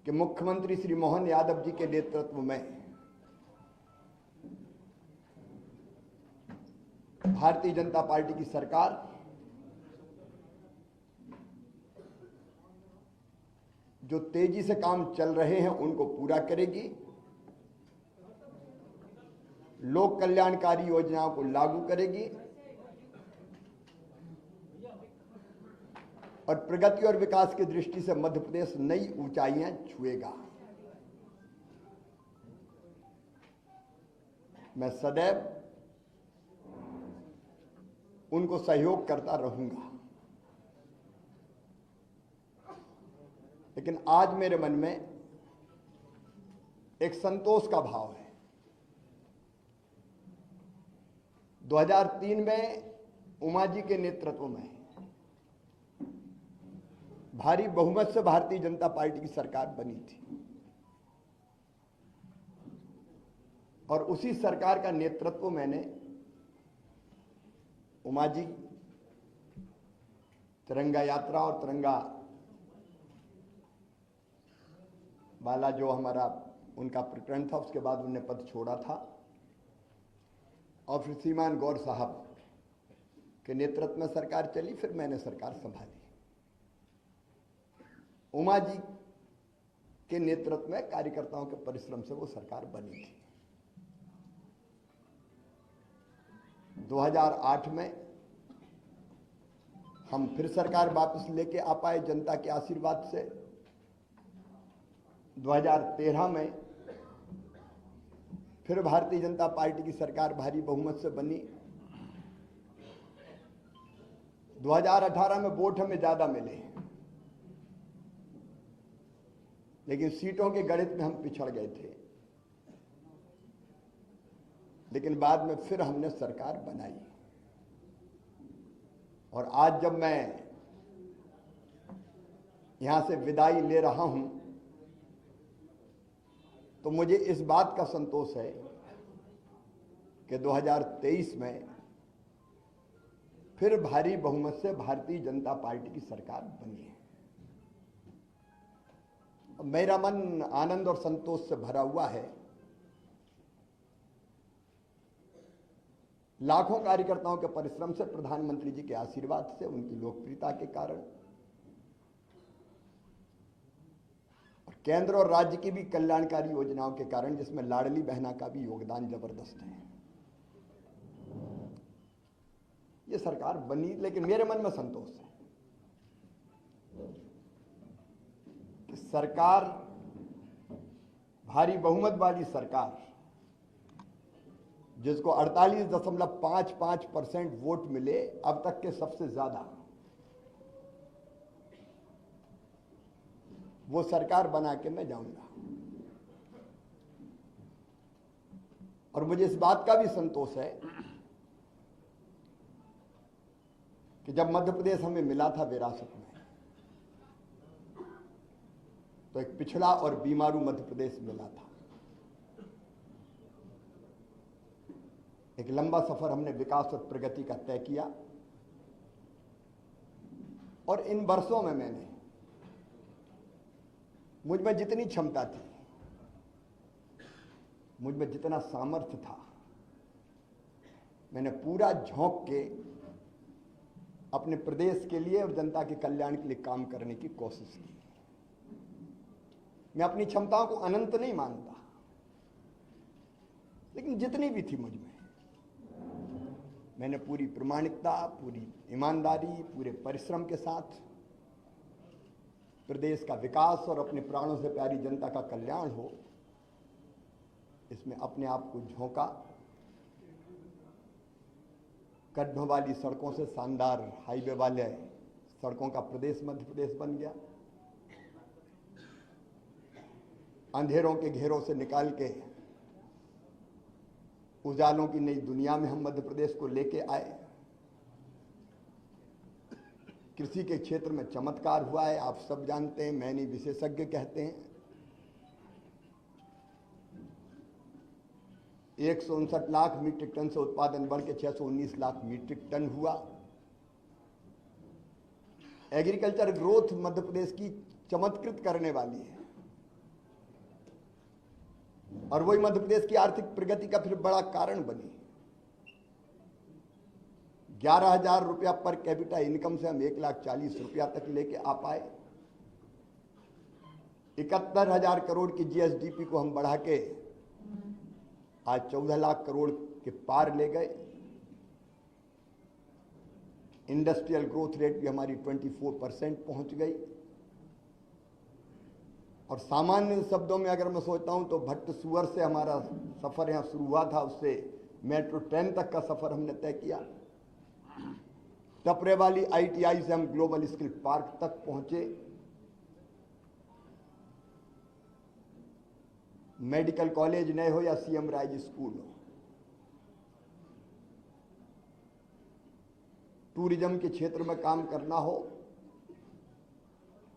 कि मुख्यमंत्री श्री मोहन यादव जी के नेतृत्व में भारतीय जनता पार्टी की सरकार जो तेजी से काम चल रहे हैं उनको पूरा करेगी, लोक कल्याणकारी योजनाओं को लागू करेगी और प्रगति और विकास की दृष्टि से मध्य प्रदेश नई ऊंचाइयां छुएगा। मैं सदैव उनको सहयोग करता रहूंगा, लेकिन आज मेरे मन में एक संतोष का भाव है। 2003 में उमा जी के नेतृत्व में भारी बहुमत से भारतीय जनता पार्टी की सरकार बनी थी और उसी सरकार का नेतृत्व मैंने उमा जी तिरंगा यात्रा और तिरंगा वाला जो हमारा उनका प्रकरण था उसके बाद उन्होंने पद छोड़ा था और फिर श्रीमान गौर साहब के नेतृत्व में सरकार चली, फिर मैंने सरकार संभाली। उमा जी के नेतृत्व में कार्यकर्ताओं के परिश्रम से वो सरकार बनी थी। 2008 में हम फिर सरकार वापस लेके आ पाए जनता के आशीर्वाद से। 2013 में फिर भारतीय जनता पार्टी की सरकार भारी बहुमत से बनी। 2018 में वोट हमें ज्यादा मिले, लेकिन सीटों के गणित में हम पिछड़ गए थे, लेकिन बाद में फिर हमने सरकार बनाई। और आज जब मैं यहां से विदाई ले रहा हूं तो मुझे इस बात का संतोष है कि 2023 में फिर भारी बहुमत से भारतीय जनता पार्टी की सरकार बनी है। मेरा मन आनंद और संतोष से भरा हुआ है। लाखों कार्यकर्ताओं के परिश्रम से, प्रधानमंत्री जी के आशीर्वाद से, उनकी लोकप्रियता के कारण और केंद्र और राज्य की भी कल्याणकारी योजनाओं के कारण, जिसमें लाडली बहना का भी योगदान जबरदस्त है, ये सरकार बनी। लेकिन मेरे मन में संतोष है कि सरकार, भारी बहुमत वाली सरकार, जिसको 48.55% वोट मिले, अब तक के सबसे ज्यादा, वो सरकार बना के मैं जाऊंगा। और मुझे इस बात का भी संतोष है कि जब मध्य प्रदेश हमें मिला था विरासत में, तो एक पिछड़ा और बीमारू मध्य प्रदेश मिला था। एक लंबा सफर हमने विकास और प्रगति का तय किया और इन वर्षों में मैंने, मुझ में जितनी क्षमता थी, मुझ में जितना सामर्थ्य था, मैंने पूरा झोंक के अपने प्रदेश के लिए और जनता के कल्याण के लिए काम करने की कोशिश की। मैं अपनी क्षमताओं को अनंत नहीं मानता, लेकिन जितनी भी थी मुझ में, मैंने पूरी प्रामाणिकता, पूरी ईमानदारी, पूरे परिश्रम के साथ प्रदेश का विकास और अपने प्राणों से प्यारी जनता का कल्याण हो, इसमें अपने आप को झोंका। गड्ढों वाली सड़कों से शानदार हाईवे वाले सड़कों का प्रदेश मध्य प्रदेश बन गया। अंधेरों के घेरों से निकाल के उजालों की नई दुनिया में हम मध्य प्रदेश को लेके आए। कृषि के क्षेत्र में चमत्कार हुआ है, आप सब जानते हैं, मैं नहीं विशेषज्ञ कहते हैं। 159 लाख मीट्रिक टन से उत्पादन बढ़ के 619 लाख मीट्रिक टन हुआ। एग्रीकल्चर ग्रोथ मध्य प्रदेश की चमत्कृत करने वाली है। और वही मध्य प्रदेश की आर्थिक प्रगति का फिर बड़ा कारण बनी। 11,000 रुपया पर कैपिटा इनकम से हम 1,40,000 रुपया तक लेके आ पाए। 71,000 करोड़ की जीएसडीपी को हम बढ़ा के आज 14 लाख करोड़ के पार ले गए। इंडस्ट्रियल ग्रोथ रेट भी हमारी 24% पहुंच गई। और सामान्य शब्दों में अगर मैं सोचता हूं तो भट्ट सुअर से हमारा सफर यहां शुरू हुआ था, उससे मेट्रो ट्रेन तक का सफर हमने तय किया। टपरे वाली आईटीआई से हम ग्लोबल स्किल पार्क तक पहुंचे। मेडिकल कॉलेज नए हो या सीएम राइज स्कूल हो, टूरिज्म के क्षेत्र में काम करना हो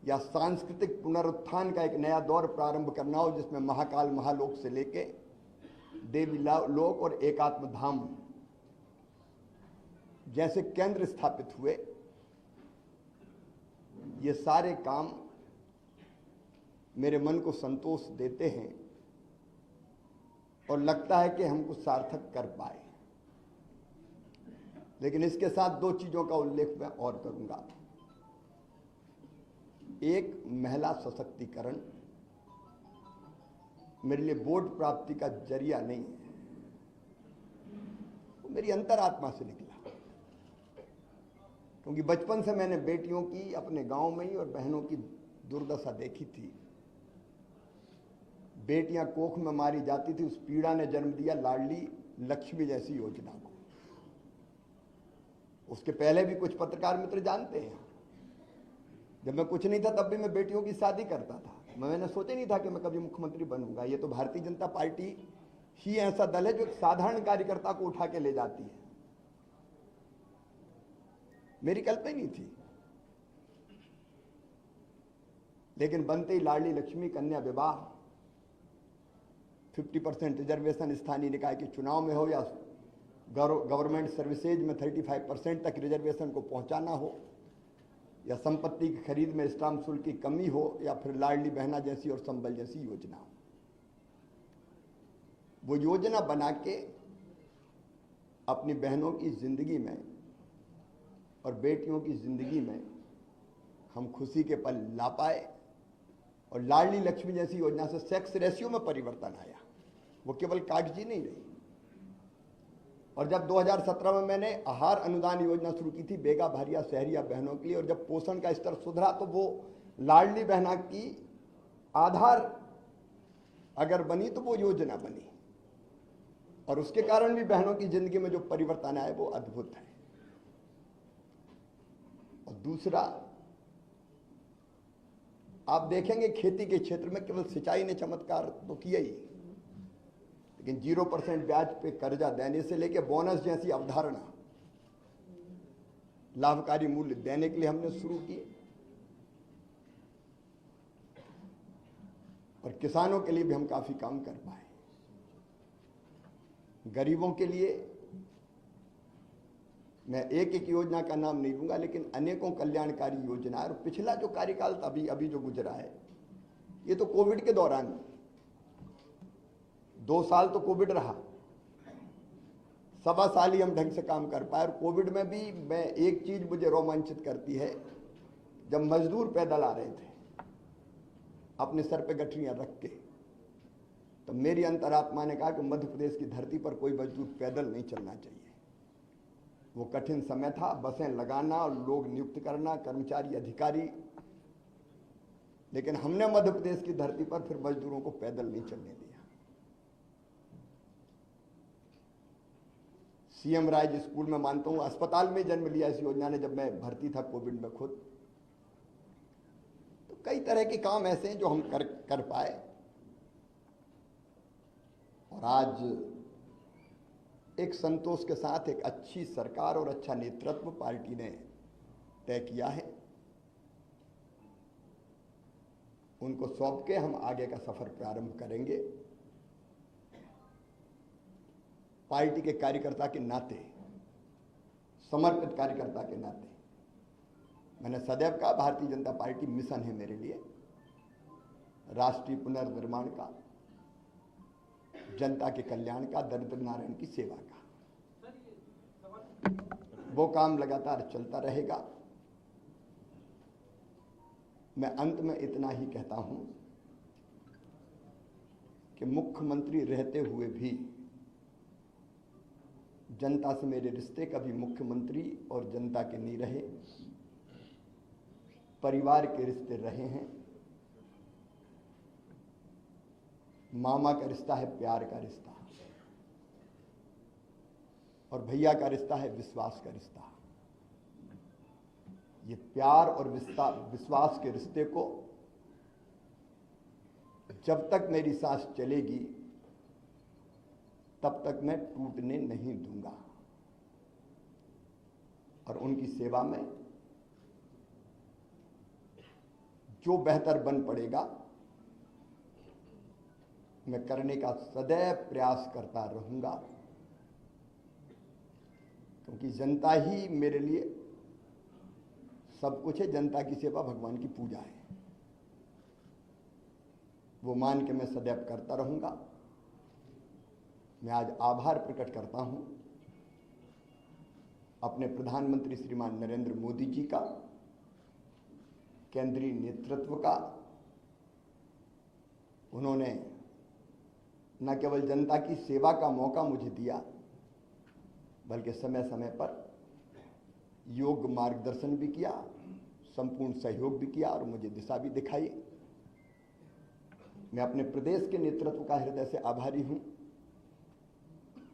या सांस्कृतिक पुनरुत्थान का एक नया दौर प्रारंभ करना हो, जिसमें महाकाल महालोक से लेके देवी लोक और एकात्म धाम जैसे केंद्र स्थापित हुए, ये सारे काम मेरे मन को संतोष देते हैं और लगता है कि हम कुछ सार्थक कर पाए। लेकिन इसके साथ दो चीजों का उल्लेख मैं और करूंगा। एक, महिला सशक्तिकरण मेरे लिए वोट प्राप्ति का जरिया नहीं है, वो मेरी अंतरात्मा से निकला। क्योंकि बचपन से मैंने बेटियों की अपने गांव में ही और बहनों की दुर्दशा देखी थी। बेटियां कोख में मारी जाती थी, उस पीड़ा ने जन्म दिया लाडली लक्ष्मी जैसी योजना को। उसके पहले भी कुछ पत्रकार मित्र जानते हैं, जब मैं कुछ नहीं था तब भी मैं बेटियों की शादी करता था। मैंने सोचा नहीं था कि मैं कभी मुख्यमंत्री बनूंगा। ये तो भारतीय जनता पार्टी ही ऐसा दल है जो एक साधारण कार्यकर्ता को उठा के ले जाती है। मेरी कल्पना ही नहीं थी। लेकिन बनते ही लाडली लक्ष्मी, कन्या विवाह, 50% रिजर्वेशन स्थानीय निकाय के चुनाव में हो या गवर्नमेंट सर्विसेज में 35% तक रिजर्वेशन को पहुंचाना हो, या संपत्ति की खरीद में स्टाम्प शुल्क की कमी हो, या फिर लाडली बहना जैसी और संबल जैसी योजना हो। वो योजना बना के अपनी बहनों की जिंदगी में और बेटियों की जिंदगी में हम खुशी के पल ला पाए। और लाडली लक्ष्मी जैसी योजना से सेक्स रेशियो में परिवर्तन आया, वो केवल कागजी नहीं रही। और जब 2017 में मैंने आहार अनुदान योजना शुरू की थी बेगा भारिया शहरिया बहनों के लिए, और जब पोषण का स्तर सुधरा तो वो लाडली बहना की आधार अगर बनी तो वो योजना बनी, और उसके कारण भी बहनों की जिंदगी में जो परिवर्तन आया वो अद्भुत है। और दूसरा, आप देखेंगे खेती के क्षेत्र में केवल सिंचाई ने चमत्कार तो किया ही, लेकिन 0% ब्याज पे कर्जा देने से लेके बोनस जैसी अवधारणा लाभकारी मूल्य देने के लिए हमने शुरू किए। और किसानों के लिए भी हम काफी काम कर पाए। गरीबों के लिए मैं एक एक योजना का नाम नहीं लूंगा, लेकिन अनेकों कल्याणकारी योजनाएं। और पिछला जो कार्यकाल अभी जो गुजरा है, ये तो कोविड के दौरान 2 साल तो कोविड रहा, 1.25 साल ही हम ढंग से काम कर पाए। और कोविड में भी मैं एक चीज मुझे रोमांचित करती है, जब मजदूर पैदल आ रहे थे अपने सर पे गठरियां रख के, तो मेरी अंतरात्मा ने कहा कि मध्य प्रदेश की धरती पर कोई मजदूर पैदल नहीं चलना चाहिए। वो कठिन समय था, बसें लगाना और लोग नियुक्त करना, कर्मचारी अधिकारी, लेकिन हमने मध्य प्रदेश की धरती पर फिर मजदूरों को पैदल नहीं चलने दिया। सीएम राइज स्कूल में मानता हूं अस्पताल में जन्म लिया इस योजना ने, जब मैं भर्ती था कोविड में खुद। तो कई तरह के काम ऐसे हैं जो हम कर पाए। और आज एक संतोष के साथ एक अच्छी सरकार और अच्छा नेतृत्व पार्टी ने तय किया है, उनको सौंप के हम आगे का सफर प्रारंभ करेंगे। पार्टी के कार्यकर्ता के नाते, समर्पित कार्यकर्ता के नाते, मैंने सदैव कहा भारतीय जनता पार्टी मिशन है मेरे लिए, राष्ट्रीय पुनर्निर्माण का। जनता के कल्याण का, दरिद्र नारायण की सेवा का। वो काम लगातार चलता रहेगा। मैं अंत में इतना ही कहता हूं कि मुख्यमंत्री रहते हुए भी जनता से मेरे रिश्ते कभी मुख्यमंत्री और जनता के नहीं रहे, परिवार के रिश्ते रहे हैं। मामा का रिश्ता है प्यार का रिश्ता, और भैया का रिश्ता है विश्वास का रिश्ता। ये प्यार और विश्वास के रिश्ते को जब तक मेरी सांस चलेगी तब तक मैं टूटने नहीं दूंगा, और उनकी सेवा में जो बेहतर बन पड़ेगा मैं करने का सदैव प्रयास करता रहूंगा, क्योंकि जनता ही मेरे लिए सब कुछ है। जनता की सेवा भगवान की पूजा है, वो मान के मैं सदैव करता रहूंगा। मैं आज आभार प्रकट करता हूं अपने प्रधानमंत्री श्रीमान नरेंद्र मोदी जी का, केंद्रीय नेतृत्व का। उन्होंने न केवल जनता की सेवा का मौका मुझे दिया, बल्कि समय समय पर योग्य मार्गदर्शन भी किया, संपूर्ण सहयोग भी किया और मुझे दिशा भी दिखाई। मैं अपने प्रदेश के नेतृत्व का हृदय से आभारी हूं।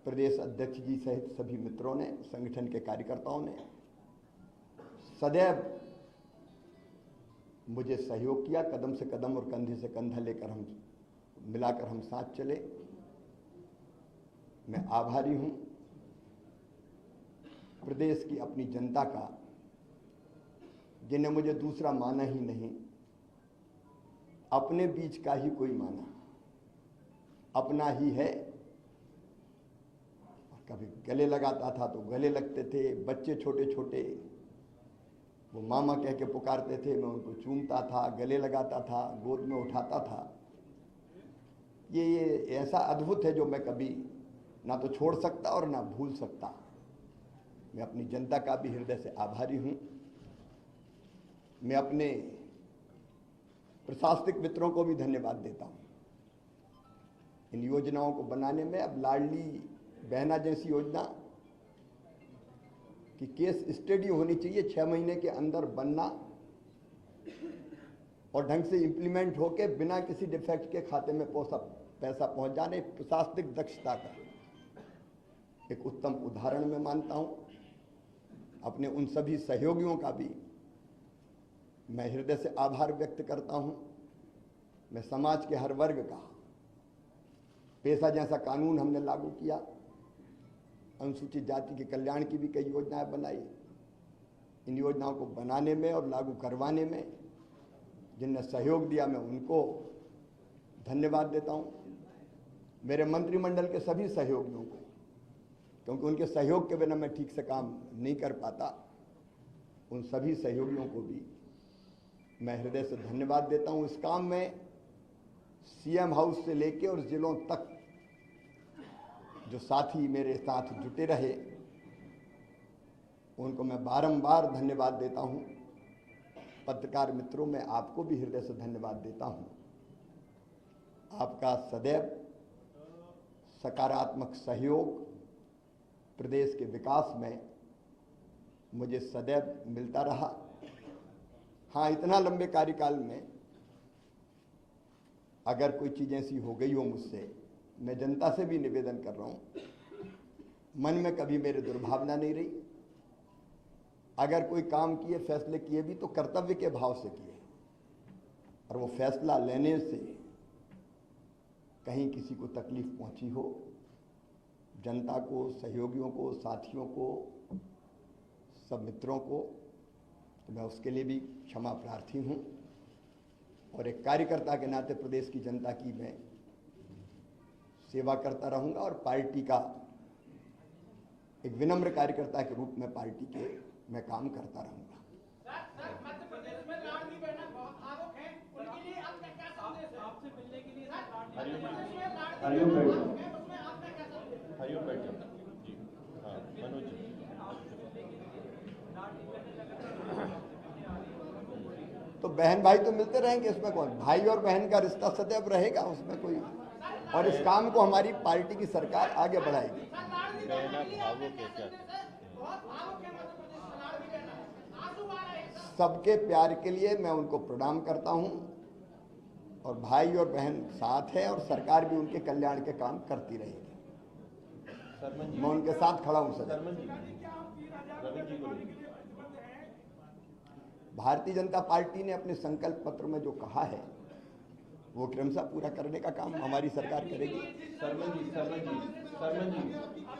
प्रदेश अध्यक्ष जी सहित सभी मित्रों ने, संगठन के कार्यकर्ताओं ने सदैव मुझे सहयोग किया। कदम से कदम और कंधे से कंधा लेकर हम मिलाकर हम साथ चले। मैं आभारी हूं प्रदेश की अपनी जनता का, जिन्हें मुझे दूसरा माना ही नहीं, अपने बीच का ही कोई माना, अपना ही है। कभी गले लगाता था तो गले लगते थे, बच्चे छोटे छोटे वो मामा कह के पुकारते थे, मैं उनको चूमता था, गले लगाता था, गोद में उठाता था। ये ऐसा अद्भुत है जो मैं कभी ना तो छोड़ सकता और ना भूल सकता। मैं अपनी जनता का भी हृदय से आभारी हूं। मैं अपने प्रशासनिक मित्रों को भी धन्यवाद देता हूं इन योजनाओं को बनाने में। अब लाडली बहना जैसी योजना की केस स्टडी होनी चाहिए, 6 महीने के अंदर बनना और ढंग से इंप्लीमेंट होके बिना किसी डिफेक्ट के खाते में पैसा पहुंच जाने। प्रशासनिक दक्षता का एक उत्तम उदाहरण मैं मानता हूं। अपने उन सभी सहयोगियों का भी मैं हृदय से आभार व्यक्त करता हूं। मैं समाज के हर वर्ग का, पेशा जैसा कानून हमने लागू किया, अनुसूचित जाति के कल्याण की भी कई योजनाएं बनाई। इन योजनाओं को बनाने में और लागू करवाने में जिनने सहयोग दिया, मैं उनको धन्यवाद देता हूं। मेरे मंत्रिमंडल के सभी सहयोगियों को, क्योंकि उनके सहयोग के बिना मैं ठीक से काम नहीं कर पाता, उन सभी सहयोगियों को भी मैं हृदय से धन्यवाद देता हूं। इस काम में सीएम हाउस से लेके और जिलों तक जो साथी मेरे साथ जुटे रहे, उनको मैं बारंबार धन्यवाद देता हूं। पत्रकार मित्रों, मैं आपको भी हृदय से धन्यवाद देता हूं। आपका सदैव सकारात्मक सहयोग प्रदेश के विकास में मुझे सदैव मिलता रहा। हाँ, इतना लंबे कार्यकाल में अगर कोई चीज़ ऐसी हो गई हो मुझसे, मैं जनता से भी निवेदन कर रहा हूं, मन में कभी मेरे दुर्भावना नहीं रही। अगर कोई काम किए, फैसले किए भी तो कर्तव्य के भाव से किए, और वो फैसला लेने से कहीं किसी को तकलीफ पहुंची हो, जनता को, सहयोगियों को, साथियों को, सब मित्रों को, तो मैं उसके लिए भी क्षमा प्रार्थी हूं। और एक कार्यकर्ता के नाते प्रदेश की जनता की मैं सेवा करता रहूंगा, और पार्टी का एक विनम्र कार्यकर्ता के रूप में पार्टी के मैं काम करता रहूंगा। मध्य प्रदेश में लाडली बहना बहुत आरोप है, उनके लिए आपका क्या संदेश है? आपसे मिलने के लिए चलो बैठो जी। हाँ मनोज जी। तो बहन भाई तो मिलते रहेंगे, इसमें कौन, भाई और बहन का रिश्ता सदैव रहेगा, उसमें कोई। और इस काम को हमारी पार्टी की सरकार आगे बढ़ाएगी। बहना भावुक है क्या? बहुत भावुक है मध्य प्रदेश में लाड़ली बहना, आंसू आ रहे हैं। सबके प्यार के लिए मैं उनको प्रणाम करता हूं, और भाई और बहन साथ है, और सरकार भी उनके कल्याण के काम करती रहेगी। सरमन जी, मैं उनके साथ खड़ा हूं सर। सरमन जी, रवि जी को भारतीय जनता पार्टी ने अपने संकल्प पत्र में जो कहा है वो क्रमशः पूरा करने का काम हमारी सरकार करेगी। सरमन जी, सरमन जी, सरमन जी,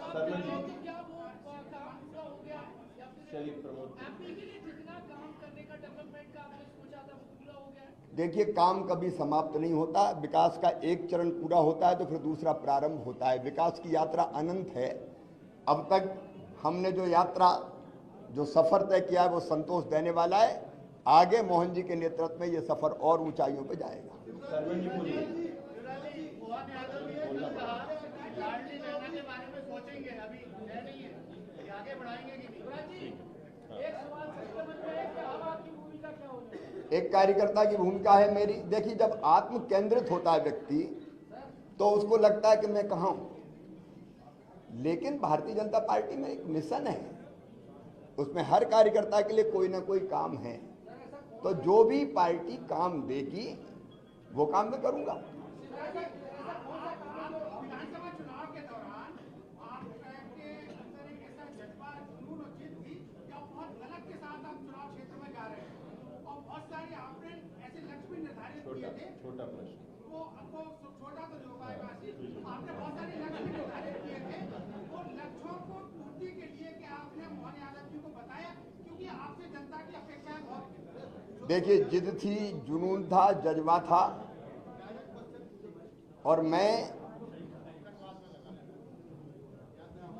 सरमन जी, क्या वो काम पूरा हो गया है या फिर चलिए प्रमोद। एमपी के लिए जितना काम करने का डेवलपमेंट का आपने सोचा था वो पूरा हो गया है? देखिए, काम कभी समाप्त नहीं होता। विकास का एक चरण पूरा होता है तो फिर दूसरा प्रारंभ होता है। विकास की यात्रा अनंत है। अब तक हमने जो यात्रा, जो सफर तय किया है वो संतोष देने वाला है। आगे मोहन जी के नेतृत्व में ये सफर और ऊंचाइयों पर जाएगा। सरमन जी बोलिए। मोहन यादव जी ने कहा लाडली बहना के बारे में सोचेंगे, अभी है नहीं है, ये आगे बढ़ाएंगे कि नहीं? एक सवाल सबके मन में है कि अब आपकी भूमिका क्या होगी? एक कार्यकर्ता की भूमिका है मेरी। देखिए, जब आत्म केंद्रित होता है व्यक्ति तो उसको लगता है कि मैं कहाँ हूं, लेकिन भारतीय जनता पार्टी में एक मिशन है, उसमें हर कार्यकर्ता के लिए कोई ना कोई काम है। तो जो भी पार्टी काम देगी वो काम मैं करूंगा। विधानसभा चुनाव के दौरान आपके अंदर एक ऐसा जज्बा, जुनून और जिद थी कि आप बहुत गलत के साथ आप चुनाव क्षेत्र में जा रहे हैं, और बहुत सारे आपने ऐसे लक्ष्य भी निर्धारित किए थे। छोटा प्रश्न। वो आपको छोटा तो नहीं हो पाएगा, आपने बहुत सारे लक्ष्य भी निर्धारित किए थे। वो लक्ष्यों को पूर्ति के लिए क्या आपने मोहन यादव जी को बताया, क्योंकि आपसे जनता की अपेक्षाएं बहुत। देखिए, जिद थी, जुनून था, जज्बा था, और मैं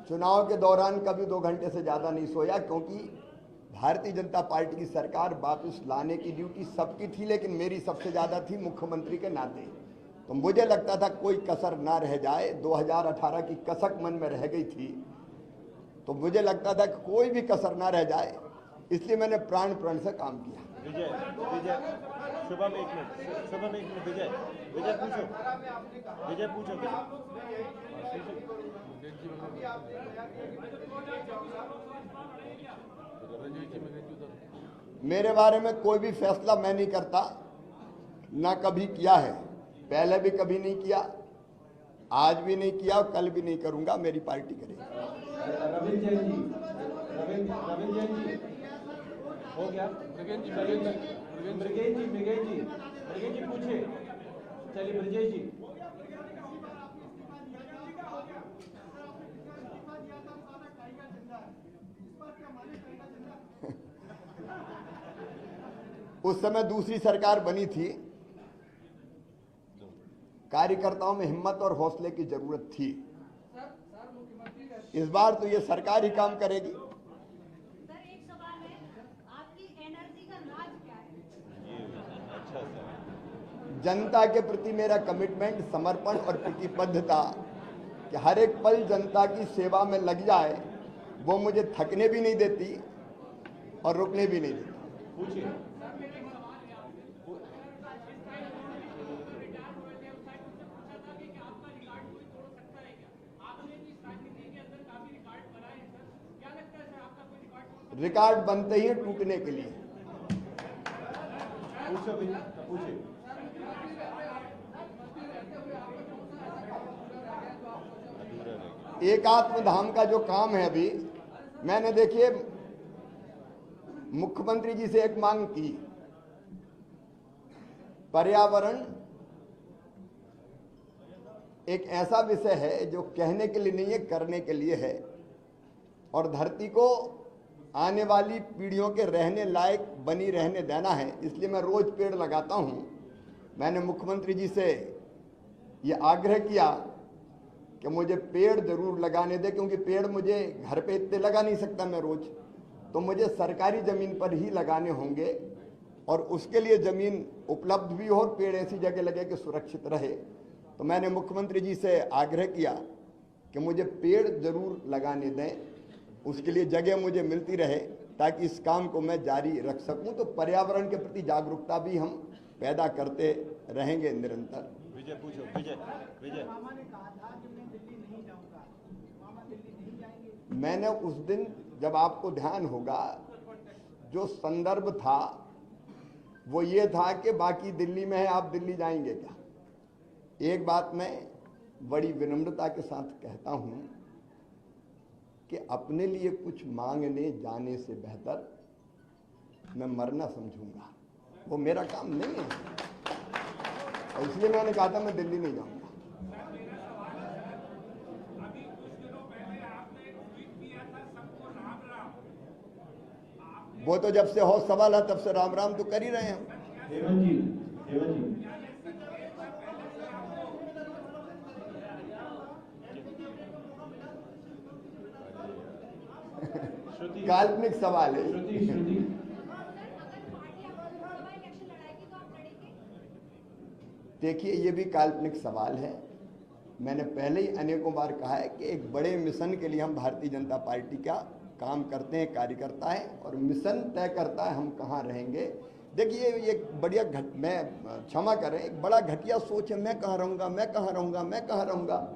चुनाव के दौरान कभी 2 घंटे से ज्यादा नहीं सोया, क्योंकि भारतीय जनता पार्टी की सरकार वापस लाने की ड्यूटी सबकी थी, लेकिन मेरी सबसे ज्यादा थी मुख्यमंत्री के नाते। तो मुझे लगता था कोई कसर ना रह जाए। 2018 की कसक मन में रह गई थी, तो मुझे लगता था कि कोई भी कसर ना रह जाए, इसलिए मैंने प्राण प्रण से काम किया। विजय, विजय, शुभम एक मिनट, शुभम एक मिनट। विजय, विजय पूछो, विजय पूछो। मेरे बारे में कोई भी फैसला मैं नहीं करता, ना कभी किया है, पहले भी कभी नहीं किया, आज भी नहीं किया और कल भी नहीं करूंगा। मेरी पार्टी करेगी। रविंद्र जैन जी, रविंद्र जैन जी हो गया। मृगेश जी, मृगेश जी पूछे। चलिए ब्रजेश जी। उस समय दूसरी सरकार बनी थी, कार्यकर्ताओं में हिम्मत और हौसले की जरूरत थी। इस बार तो ये सरकार ही काम करेगी। सर, एक सवाल है, आपकी एनर्जी का राज क्या है? अच्छा सर। जनता के प्रति मेरा कमिटमेंट, समर्पण और प्रतिबद्धता कि हर एक पल जनता की सेवा में लग जाए, वो मुझे थकने भी नहीं देती और रुकने भी नहीं देती। पूछिए। रिकॉर्ड बनते ही टूटने के लिए। पूछो, पूछिए। एकात्म धाम का जो काम है, अभी मैंने देखिए मुख्यमंत्री जी से एक मांग की, पर्यावरण एक ऐसा विषय है जो कहने के लिए नहीं है, करने के लिए है, और धरती को आने वाली पीढ़ियों के रहने लायक बनी रहने देना है। इसलिए मैं रोज पेड़ लगाता हूं। मैंने मुख्यमंत्री जी से ये आग्रह किया कि मुझे पेड़ जरूर लगाने दे, क्योंकि पेड़ मुझे घर पे इतने लगा नहीं सकता मैं रोज, तो मुझे सरकारी जमीन पर ही लगाने होंगे, और उसके लिए जमीन उपलब्ध भी हो और पेड़ ऐसी जगह लगे कि सुरक्षित रहे। तो मैंने मुख्यमंत्री जी से आग्रह किया कि मुझे पेड़ जरूर लगाने दें, उसके लिए जगह मुझे मिलती रहे ताकि इस काम को मैं जारी रख सकूं। तो पर्यावरण के प्रति जागरूकता भी हम पैदा करते रहेंगे निरंतर। विजय पूछो, विजय विजय। मामा ने कहा था कि मैं दिल्ली नहीं जाऊंगा, मामा दिल्ली नहीं जाएंगे। मैंने उस दिन, जब आपको ध्यान होगा, जो संदर्भ था वो ये था कि बाकी दिल्ली में है, आप दिल्ली जाएंगे क्या। एक बात मैं बड़ी विनम्रता के साथ कहता हूं कि अपने लिए कुछ मांगने जाने से बेहतर मैं मरना समझूंगा, वो मेरा काम नहीं है। और इसलिए मैंने कहा था मैं दिल्ली नहीं जाऊंगा। अभी कुछ दिनों पहले आपने एक ट्वीट किया था, सबको राम राम। वो तो जब से होश सवाल है तब से राम राम तो कर ही रहे हैं हम। हेमंत जी, हेमंत जी, श्रुति, काल्पनिक सवाल है। श्रुति, श्रुति, देखिए, ये भी काल्पनिक सवाल है। मैंने पहले ही अनेकों बार कहा है कि एक बड़े मिशन के लिए हम भारतीय जनता पार्टी का काम करते हैं, कार्यकर्ता है, और मिशन तय करता है हम कहाँ रहेंगे। देखिए, ये बढ़िया मैं क्षमा करें, एक बड़ा घटिया सोच है, मैं कहाँ रहूँगा, मैं कहाँ रहूँगा, मैं कहाँ रहूँगा।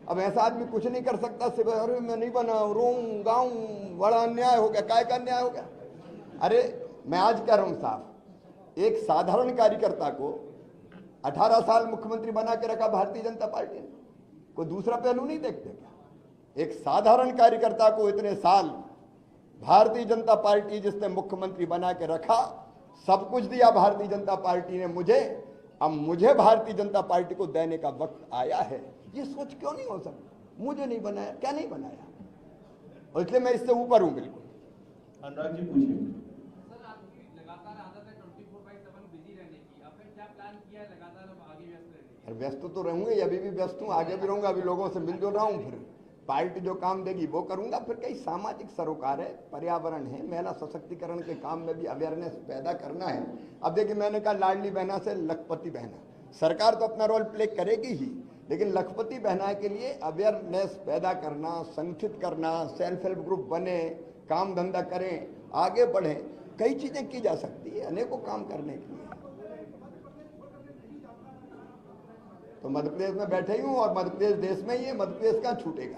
अब ऐसा आदमी कुछ नहीं कर सकता, सिर्फ अरे मैं नहीं बना, रोऊं गाऊं, बड़ा अन्याय हो गया। काय का अन्याय हो गया? अरे मैं आज कह रहा हूँ साहब, एक साधारण कार्यकर्ता को 18 साल मुख्यमंत्री बना के रखा भारतीय जनता पार्टी ने, कोई दूसरा पहलू नहीं देखते क्या? एक साधारण कार्यकर्ता को इतने साल भारतीय जनता पार्टी जिसने मुख्यमंत्री बना के रखा, सब कुछ दिया भारतीय जनता पार्टी ने मुझे, अब मुझे भारतीय जनता पार्टी को देने का वक्त आया है। ये सोच क्यों नहीं हो सकती? मुझे नहीं बनाया, क्या नहीं बनाया? और इसलिए मैं इससे ऊपर हूं बिल्कुल। अनुराग जी पूछिए। सर, आपकी लगातार आदत है 24/7 बिजी रहने की, आपने क्या प्लान किया है लगातार अब आगे व्यस्त रहने की? व्यस्त तो रहूंगा, अभी भी व्यस्त हूँ, आगे भी रहूंगा। अभी लोगों से मिल जुल रहा हूँ, फिर पार्टी जो काम देगी वो करूंगा। फिर कई सामाजिक सरोकार है, पर्यावरण है, महिला सशक्तिकरण के काम में भी अवेयरनेस पैदा करना है। अब देखिए, मैंने कहा लाडली बहना से लखपति बहना, सरकार तो अपना रोल प्ले करेगी ही, लेकिन लखपति बहना के लिए अवेयरनेस पैदा करना, संगठित करना, सेल्फ हेल्प ग्रुप बने, काम धंधा करें, आगे बढ़ें, कई चीजें की जा सकती है, अनेकों काम करने के लिए। तो मध्य प्रदेश में बैठे ही हूँ, और मध्य प्रदेश देश में ही है, मध्य प्रदेश कहाँ छूटेगा।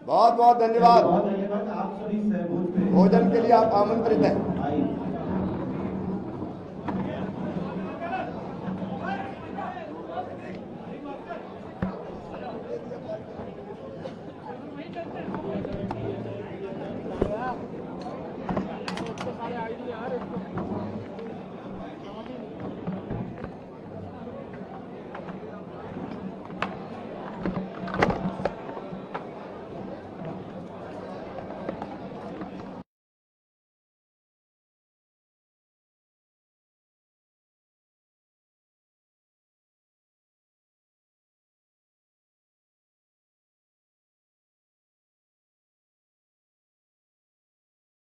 बहुत बहुत धन्यवाद। बहुत धन्यवाद। आप सभी सहभोज पे भोजन के लिए आप आमंत्रित हैं। आइए।